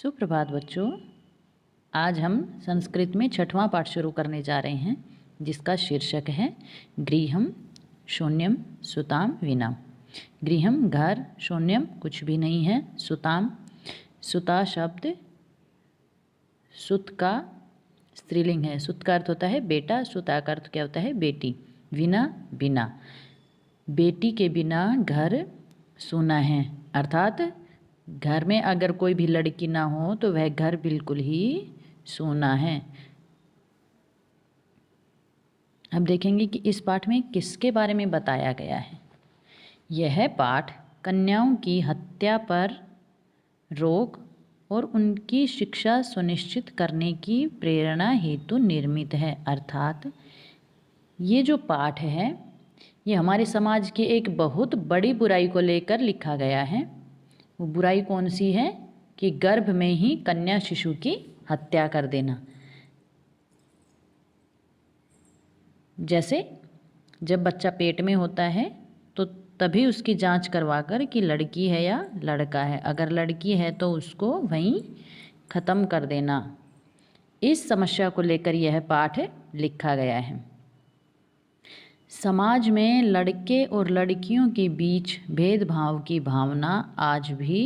सुप्रभात बच्चों। आज हम संस्कृत में छठवां पाठ शुरू करने जा रहे हैं, जिसका शीर्षक है गृहम शून्यम सुताम विना। गृहम घर, शून्यम कुछ भी नहीं है, सुताम सुता शब्द सुत का स्त्रीलिंग है। सुत का अर्थ होता है बेटा, सुता का अर्थ क्या होता है बेटी। विना बिना, बेटी के बिना घर सूना है, अर्थात घर में अगर कोई भी लड़की ना हो तो वह घर बिल्कुल ही सूना है। अब देखेंगे कि इस पाठ में किसके बारे में बताया गया है। यह पाठ कन्याओं की हत्या पर रोक और उनकी शिक्षा सुनिश्चित करने की प्रेरणा हेतु निर्मित है। अर्थात ये जो पाठ है ये हमारे समाज की एक बहुत बड़ी बुराई को लेकर लिखा गया है। वो बुराई कौन सी है कि गर्भ में ही कन्या शिशु की हत्या कर देना। जैसे जब बच्चा पेट में होता है तो तभी उसकी जांच करवाकर कि लड़की है या लड़का है। अगर लड़की है तो उसको वहीं ख़त्म कर देना। इस समस्या को लेकर यह पाठ लिखा गया है। समाज में लड़के और लड़कियों के बीच भेदभाव की भावना आज भी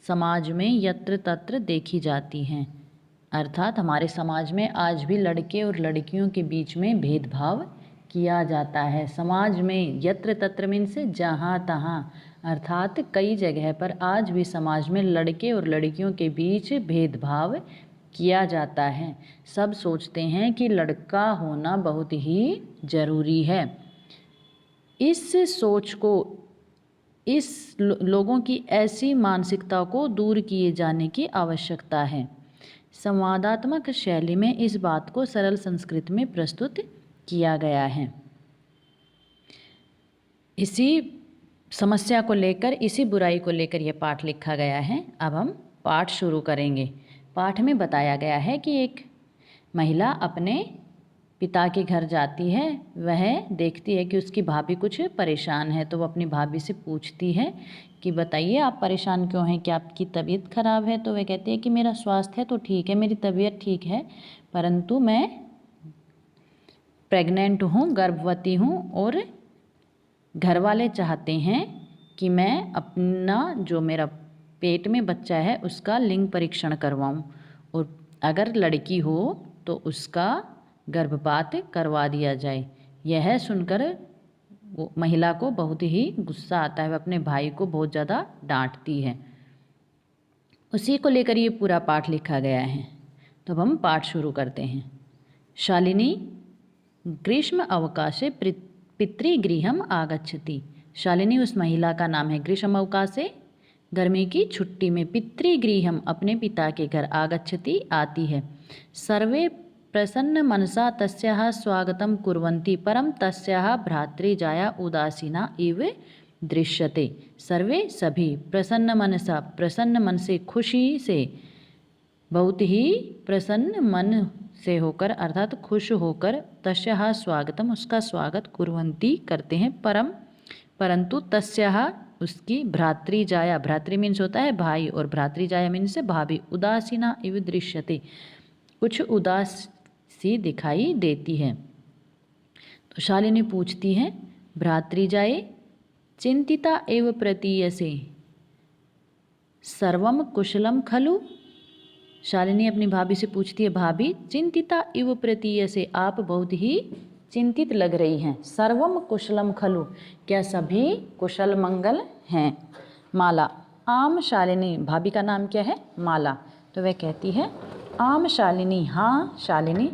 समाज में यत्र तत्र देखी जाती हैं। अर्थात हमारे समाज में आज भी लड़के और लड़कियों के बीच में भेदभाव किया जाता है। समाज में यत्र तत्र मीन्स जहाँ तहाँ, अर्थात कई जगह पर आज भी समाज में लड़के और लड़कियों के बीच भेदभाव किया जाता है। सब सोचते हैं कि लड़का होना बहुत ही ज़रूरी है। इस सोच को, इस लोगों की ऐसी मानसिकता को दूर किए जाने की आवश्यकता है। संवादात्मक शैली में इस बात को सरल संस्कृत में प्रस्तुत किया गया है। इसी समस्या को लेकर, इसी बुराई को लेकर यह पाठ लिखा गया है। अब हम पाठ शुरू करेंगे। पाठ में बताया गया है कि एक महिला अपने पिता के घर जाती है। वह देखती है कि उसकी भाभी कुछ परेशान है, तो वो अपनी भाभी से पूछती है कि बताइए आप परेशान क्यों हैं, क्या आपकी तबीयत खराब है। तो वह कहती है कि मेरा स्वास्थ्य है तो ठीक है, मेरी तबीयत ठीक है, परंतु मैं प्रेग्नेंट हूँ, गर्भवती हूँ और घर वाले चाहते हैं कि मैं अपना जो मेरा पेट में बच्चा है उसका लिंग परीक्षण करवाऊं, और अगर लड़की हो तो उसका गर्भपात करवा दिया जाए। यह सुनकर वो महिला को बहुत ही गुस्सा आता है। वह अपने भाई को बहुत ज़्यादा डांटती है। उसी को लेकर ये पूरा पाठ लिखा गया है। तो अब हम पाठ शुरू करते हैं। शालिनी ग्रीष्म अवकाशे पितृगृहम आगच्छति। शालिनी उस महिला का नाम है। ग्रीष्म अवकाशे गर्मी की छुट्टी में, पितृगृहम अपने पिता के घर, आगच्छति आती है। सर्वे प्रसन्न मनसा तस्याः स्वागतं कुर्वन्ति, परम तस्याः भ्रातृजाया उदासीना इव दृश्यते। सर्वे सभी, प्रसन्न मनसा प्रसन्न मन से, खुशी से, बहुत ही प्रसन्न मन से होकर, अर्थात खुश होकर, तस्याः स्वागतम उसका स्वागत, कुर्वन्ति करते हैं, परम परंतु, तस्याः उसकी, भ्रातृजाया, भ्रातृ मीन्स होता है भाई और भ्रातृजाया मीन्स भाभी, उदासीना इव दृश्यते कुछ उदास सी दिखाई देती है। तो शालिनी पूछती है भ्रातृजाये चिंतिता एव प्रतीयसे सर्वम कुशलम खलु। शालिनी अपनी भाभी से पूछती है भाभी चिंतिता इव प्रतीयसे, आप बहुत ही चिंतित लग रही हैं। सर्वम कुशलम खलु, क्या सभी कुशल मंगल हैं। माला आम शालिनी, भाभी का नाम क्या है माला। तो वह कहती है आम शालिनी, हाँ शालिनी,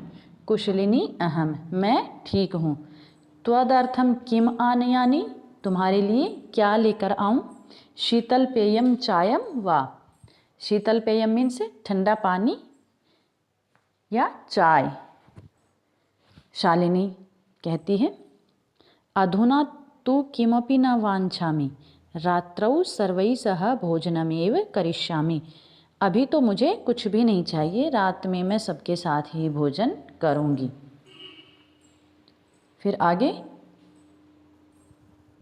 कुशलिनी अहम, मैं ठीक हूँ। त्वदर्थम किम आनयानि, तुम्हारे लिए क्या लेकर आऊँ। शीतल पेयम चायम वा, शीतल पेयम मीन्स ठंडा पानी या चाय। शालिनी कहती है अधुना तु किमपि न वाञ्छामि, रात्रौ सर्वैः सह भोजनमेव करिष्यामि। अभी तो मुझे कुछ भी नहीं चाहिए, रात में मैं सबके साथ ही भोजन करूँगी। फिर आगे,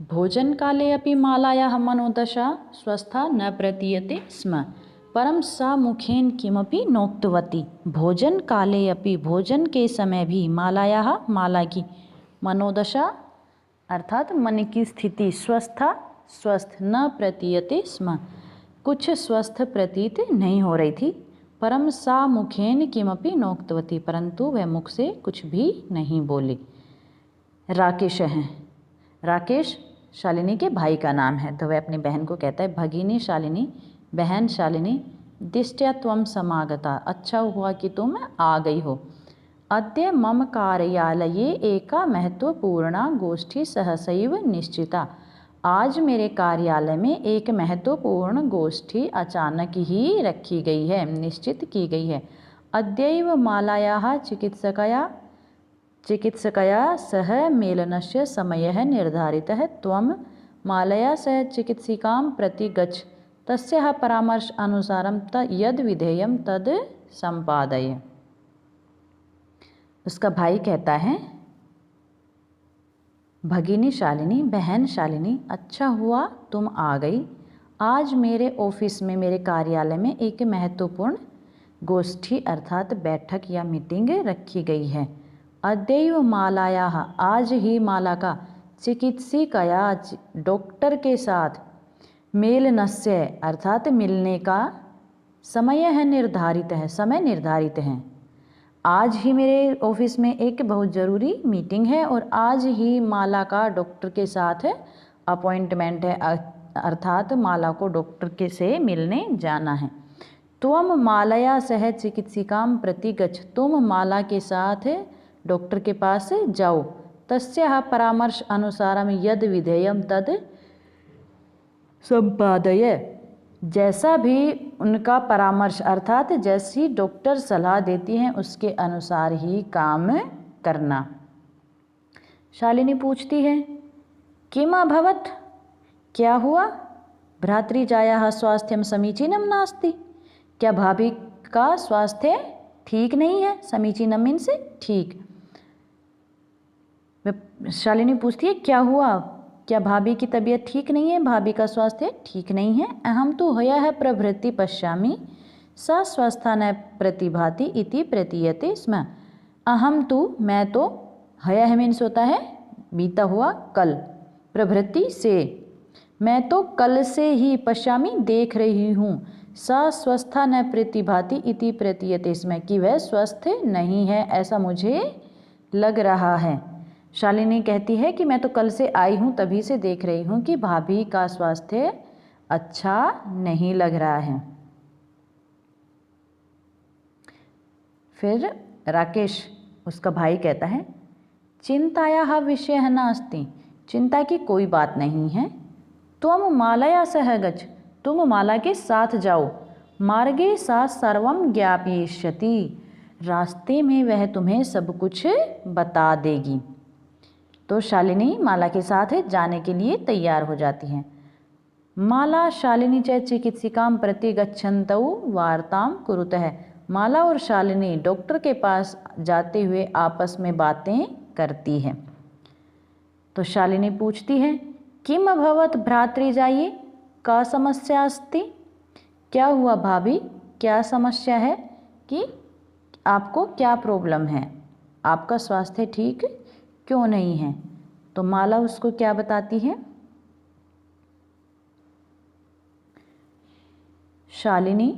भोजन काले अपि मालायाः मनोदशा स्वस्था न प्रतीयते स्म। परम सा मुखेन किमपि नोक्तवती। भोजन काले अपि, भोजन के समय भी, मालायाः, माला की मनोदशा अर्थात मन की स्थिति, स्वस्थ न प्रतीयते स्म, कुछ स्वस्थ प्रतीत नहीं हो रही थी। परम सा मुखेन किमपि नोक्तवती, परंतु वह मुख से कुछ भी नहीं बोली। राकेश हैं, राकेश शालिनी के भाई का नाम है, तो वह अपनी बहन को कहता है, भगिनी शालिनी, बहन शालिनी, दिष्ट्या त्वं समागता, अच्छा हुआ कि तुम आ गई हो। अद्य मम कार्यालये एका महत्वपूर्णा गोष्ठी सहसैव निश्चिता, आज मेरे कार्यालय में एक महत्वपूर्ण गोष्ठी अचानक ही रखी गई है, निश्चित की गई है। अद्यैव मालायाः चिकित्सकया सह मेलनस्य समयः निर्धारितः, त्वं मालया सह चिकित्सिकां प्रति गच्छ, तस्याः परामर्श अनुसारं यद् विधेयं तद् संपादय। उसका भाई कहता है, भगिनी शालिनी, बहन शालिनी, अच्छा हुआ तुम आ गई। आज मेरे ऑफिस में, मेरे कार्यालय में एक महत्वपूर्ण गोष्ठी अर्थात बैठक या मीटिंग रखी गई है। अद्यैव मालायाः, आज ही माला का चिकित्सिकया, डॉक्टर के साथ, मेलनस्य अर्थात मिलने का, समय है निर्धारित है, समय निर्धारित है। आज ही मेरे ऑफिस में एक बहुत ज़रूरी मीटिंग है और आज ही माला का डॉक्टर के साथ अपॉइंटमेंट है, अर्थात माला को डॉक्टर के से मिलने जाना है। त्वं मालया सह चिकित्सिकां प्रति गच्छ, तुम माला के साथ डॉक्टर के पास जाओ। तस्याः परामर्श अनुसारम यद् विधेयम तद् संपादय, जैसा भी उनका परामर्श अर्थात जैसी डॉक्टर सलाह देती हैं उसके अनुसार ही काम करना। शालिनी पूछती है, किम अभवत्, क्या हुआ? भ्रातृजायाः स्वास्थ्यं समीचीनं नास्ति, क्या भाभी का स्वास्थ्य ठीक नहीं है? समीचीनं मीन्स ठीक। शालिनी पूछती है, क्या हुआ, क्या भाभी की तबीयत ठीक नहीं है? भाभी का स्वास्थ्य ठीक नहीं है। अहम तो हयः प्रभृति पश्यामि, सा स्वस्था न प्रतिभाति इति प्रतीयते स्म। अहम तो, मैं तो, हयः मीन्स होता है बीता हुआ कल, प्रभृति से, मैं तो कल से ही, पश्यामि देख रही हूँ, सा स्वस्था न प्रतिभाति इति प्रतीयते स्म, कि वह स्वस्थ नहीं है ऐसा मुझे लग रहा है। शालिनी कहती है कि मैं तो कल से आई हूँ, तभी से देख रही हूँ कि भाभी का स्वास्थ्य अच्छा नहीं लग रहा है। फिर राकेश, उसका भाई कहता है, चिंतायाः विषयः नास्ति, चिंता की कोई बात नहीं है। त्वं मालया सह गच्छ, तुम माला के साथ जाओ। मार्गे सा सर्वं ज्ञापयिष्यति, रास्ते में वह तुम्हें सब कुछ बता देगी। तो शालिनी माला के साथ जाने के लिए तैयार हो जाती हैं। माला शालिनी च चिकित्सिकां प्रति गच्छन्तौ वार्तां कुरुतः, माला और शालिनी डॉक्टर के पास जाते हुए आपस में बातें करती हैं। तो शालिनी पूछती है, किम अभवत् भ्रातृजाये, का समस्या अस्ति, क्या हुआ भाभी, क्या समस्या है, कि आपको क्या प्रॉब्लम है, आपका स्वास्थ्य ठीक क्यों नहीं है? तो माला उसको क्या बताती है? शालिनी,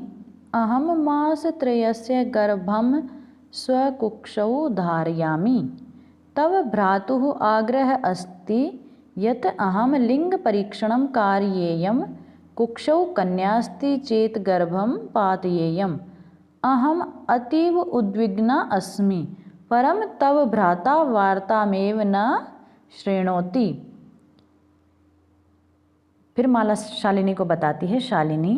अहम मासत्रयस्य गर्भं स्वकुक्षौ धारयामि, तव भ्रातुः आग्रह अस्ति यत् अहम लिंगपरीक्षणं कारयेयं, कुक्षौ कन्यास्ति चेत् गर्भं पातयेयम्। अहम अतीव उद्विग्ना अस्मि, परम तव भ्राता वार्तामेव न श्रृणोति। फिर माला शालिनी को बताती है, शालिनी,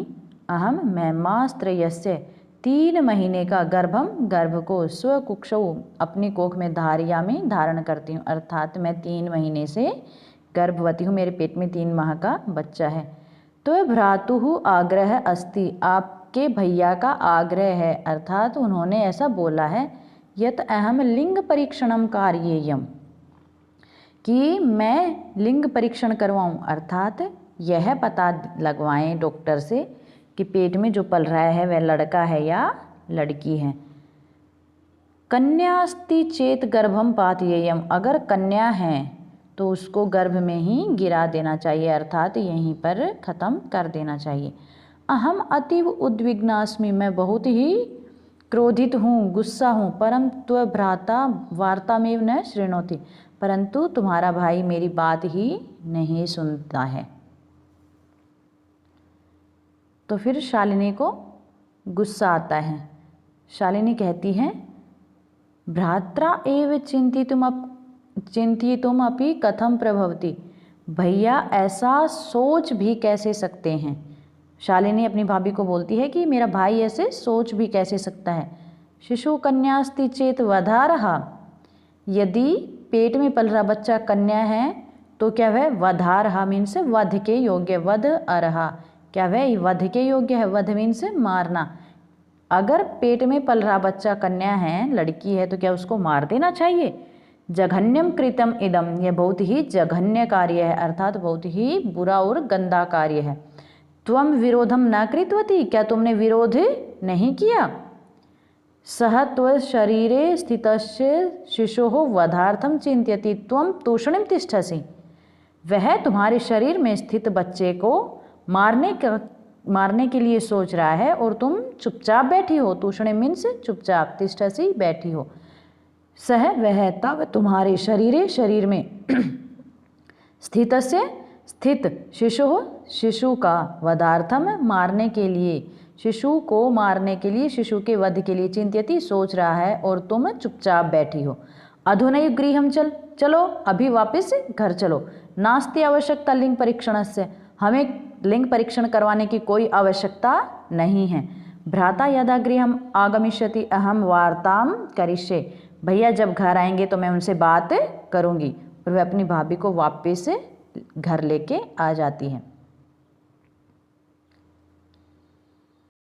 अहम, मैं, मासत्रयस्य 3 महीने का, गर्भम, गर्भ को, स्वकुक्षौ, अपनी कोख में, धारयामि, धारण करती हूँ, अर्थात मैं 3 महीने से गर्भवती हूँ, मेरे पेट में 3 माह का बच्चा है। तो भ्रातुः आग्रह अस्ति, आपके भैया का आग्रह है, अर्थात उन्होंने ऐसा बोला है, यत् अहम लिंग परीक्षणम कार्येयम, कि मैं लिंग परीक्षण करवाऊँ, अर्थात यह पता लगवाएं डॉक्टर से कि कि पेट में जो पल रहा है वह लड़का है या लड़की है। कन्यास्ति चेत गर्भम पातयेयम, अगर कन्या है तो उसको गर्भ में ही गिरा देना चाहिए, अर्थात यहीं पर ख़त्म कर देना चाहिए। अहम अतीव उद्विग्नास्मि, मैं बहुत ही क्रोधित हूँ, गुस्सा हूँ। परम त्व भ्राता वार्तामेव न शृणोति, परंतु तुम्हारा भाई मेरी बात ही नहीं सुनता है। तो फिर शालिनी को गुस्सा आता है। शालिनी कहती है भ्रात्रा एव चिंतितुम अपि कथम प्रभवति, भैया ऐसा सोच भी कैसे सकते हैं। शालिनी अपनी भाभी को बोलती है कि मेरा भाई ऐसे सोच भी कैसे सकता है। शिशु कन्यास्ति चेत वधारहा, यदि पेट में पल रहा बच्चा कन्या है तो क्या वह वधारहा मीन्स वध के योग्य, वध अरहा क्या वह वध के योग्य है, वध मीन्स मारना। अगर पेट में पल रहा बच्चा कन्या है, लड़की है, तो क्या उसको मार देना चाहिए। जघन्यम कृतम इदम, यह बहुत ही जघन्य कार्य है, अर्थात बहुत ही बुरा और गंदा कार्य है। त्वम विरोधम न कृतवती, क्या तुमने विरोध नहीं किया। सह त्व शरीरे स्थितस्य शिशोः वधार्थम चिंत्यति त्वम तूषणिम तिष्ठसि, वह तुम्हारे शरीर में स्थित बच्चे को मारने के लिए सोच रहा है और तुम चुपचाप बैठी हो। तूषणे मीन्स चुपचाप, तिष्ठसि बैठी हो। सह वह तब तुम्हारे शरीर में स्थितस्य स्थित शिशु का वधार्थम मारने के लिए, शिशु को मारने के लिए, शिशु के वध के लिए चिंत्यति सोच रहा है और तुम चुपचाप बैठी हो। अधुनैव गृहं चलो अभी वापस घर चलो। नास्ति आवश्यकता लिंग परीक्षणस्य, हमें लिंग परीक्षण करवाने की कोई आवश्यकता नहीं है। भ्राता यदा गृहम आगमिष्यति अहम वार्ताम करिष्ये, भैया जब घर आएंगे तो मैं उनसे बात करूंगी। और वह अपनी भाभी को वापस घर लेके आ जाती है।